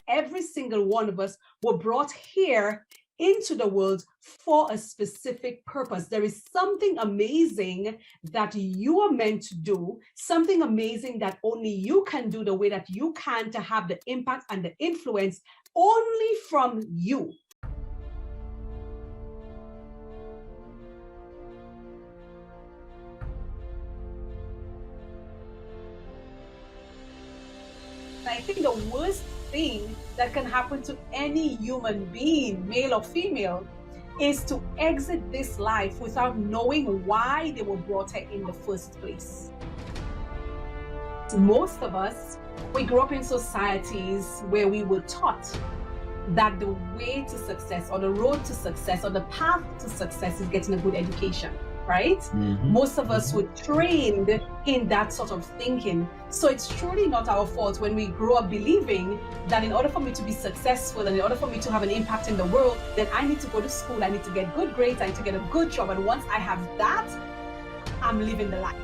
every single one of us were brought here into the world for a specific purpose. There is something amazing that you are meant to do, something amazing that only you can do the way that you can, to have the impact and the influence only from you. I think the worst thing that can happen to any human being, male or female, is to exit this life without knowing why they were brought here in the first place. Most of us, we grew up in societies where we were taught that the way to success, or the road to success, or the path to success is getting a good education, right? Most of us were trained in that sort of thinking. So it's truly not our fault when we grow up believing that in order for me to be successful and in order for me to have an impact in the world, then I need to go to school, I need to get good grades, I need to get a good job. And once I have that, I'm living the life.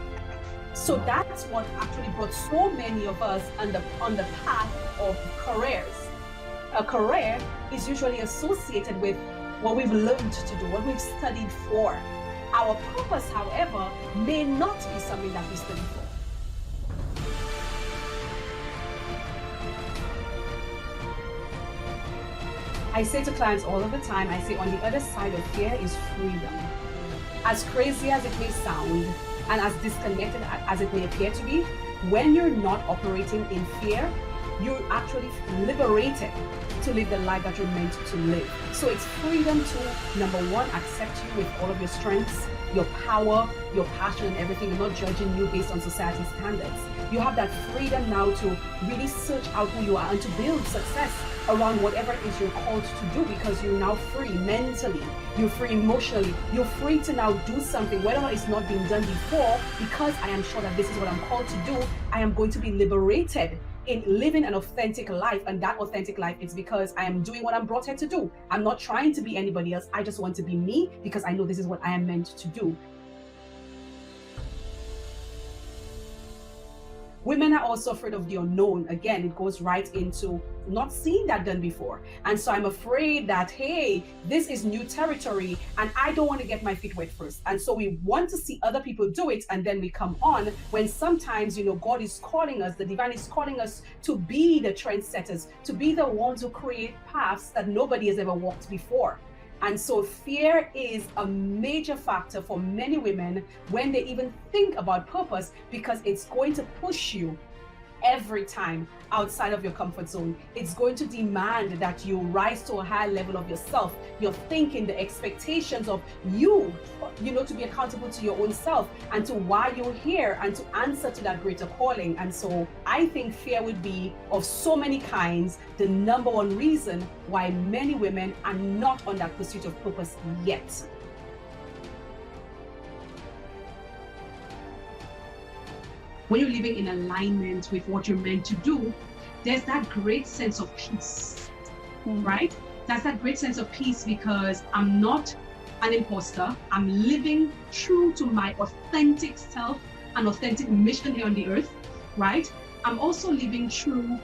So that's what actually brought so many of us on the path of careers. A career is usually associated with what we've learned to do, what we've studied for. Our purpose, however, may not be something that we study for. I say to clients all of the time, I say on the other side of fear is freedom. As crazy as it may sound, and as disconnected as it may appear to be, when you're not operating in fear, you're actually liberated to live the life that you're meant to live. So it's freedom to, number one, accept you with all of your strengths, your power, your passion and everything, and not judging you based on society's standards. You have that freedom now to really search out who you are and to build success around whatever it is you're called to do, because you're now free mentally, you're free emotionally, you're free to now do something, whether or not it's not been done before, because I am sure that this is what I'm called to do. I am going to be liberated in living an authentic life, and that authentic life is because I am doing what I'm brought here to do. I'm not trying to be anybody else. I just want to be me because I know this is what I am meant to do. Women are also afraid of the unknown. Again, it goes right into not seeing that done before. And so I'm afraid that, hey, this is new territory and I don't want to get my feet wet first. And so we want to see other people do it, and then we come on when sometimes, God is calling us, the divine is calling us to be the trendsetters, to be the ones who create paths that nobody has ever walked before. And so fear is a major factor for many women when they even think about purpose, because it's going to push you every time outside of your comfort zone. It's going to demand that you rise to a higher level of yourself, your thinking, the expectations of you, to be accountable to your own self and to why you're here and to answer to that greater calling. And so I think fear would be of so many kinds the number one reason why many women are not on that pursuit of purpose yet. When you're living in alignment with what you're meant to do, there's that great sense of peace, right? That's that great sense of peace because I'm not an imposter. I'm living true to my authentic self and authentic mission here on the earth, right? I'm also living true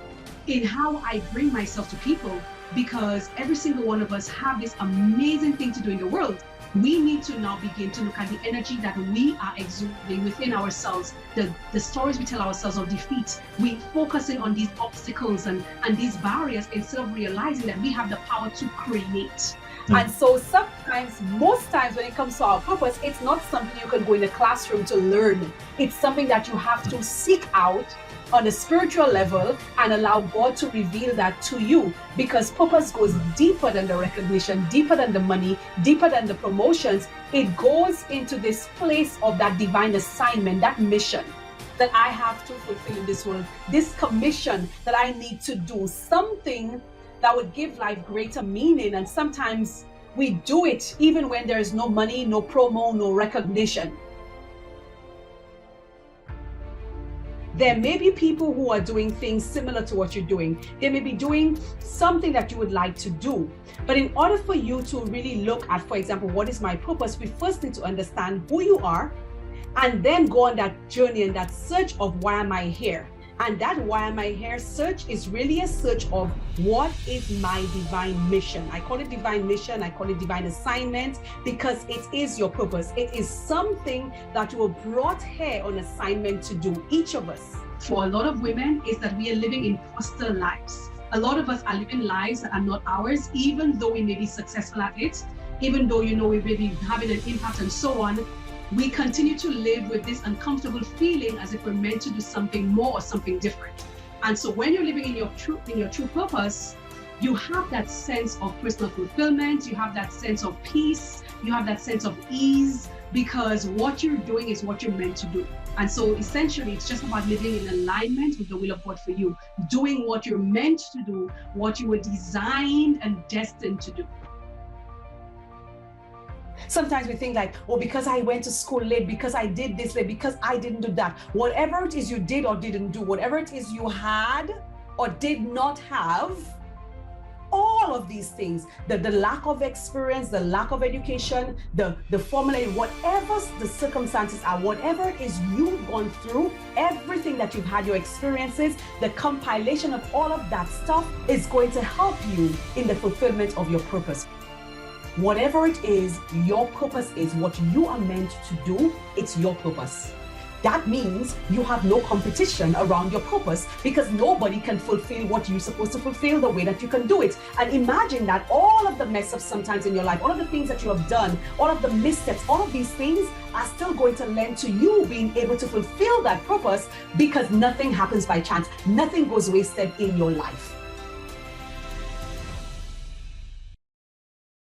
in how I bring myself to people, because every single one of us have this amazing thing to do in the world. We need to now begin to look at the energy that we are exuding within ourselves, the stories we tell ourselves of defeat. We focusing on these obstacles and these barriers instead of realizing that we have the power to create. And so sometimes, most times when it comes to our purpose, it's not something you can go in a classroom to learn. It's something that you have to seek out on a spiritual level and allow God to reveal that to you, because purpose goes deeper than the recognition, deeper than the money, deeper than the promotions. It goes into this place of that divine assignment, that mission that I have to fulfill in this world, this commission that I need to do, something that would give life greater meaning. And sometimes we do it even when there is no money, no promo, no recognition. There may be people who are doing things similar to what you're doing. They may be doing something that you would like to do. But in order for you to really look at, for example, what is my purpose, we first need to understand who you are and then go on that journey and that search of why am I here? And that Why Am I Here search is really a search of what is my divine mission. I call it divine mission, I call it divine assignment, because it is your purpose. It is something that you were brought here on assignment to do, each of us. For a lot of women, is that we are living imposter lives. A lot of us are living lives that are not ours, even though we may be successful at it, even though we may be having an impact and so on. We continue to live with this uncomfortable feeling as if we're meant to do something more or something different. And so when you're living in your true purpose, you have that sense of personal fulfillment, you have that sense of peace, you have that sense of ease, because what you're doing is what you're meant to do. And so essentially, it's just about living in alignment with the will of God for you, doing what you're meant to do, what you were designed and destined to do. Sometimes we think like, well, because I went to school late, because I did this late, because I didn't do that. Whatever it is you did or didn't do, whatever it is you had or did not have, all of these things, the lack of experience, the lack of education, the formula, whatever the circumstances are, whatever it is you've gone through, everything that you've had, your experiences, the compilation of all of that stuff is going to help you in the fulfillment of your purpose. Whatever it is, your purpose is what you are meant to do. It's your purpose. That means you have no competition around your purpose, because nobody can fulfill what you're supposed to fulfill the way that you can do it. And imagine that all of the mess ups sometimes in your life, all of the things that you have done, all of the missteps, all of these things are still going to lend to you being able to fulfill that purpose, because nothing happens by chance. Nothing goes wasted in your life.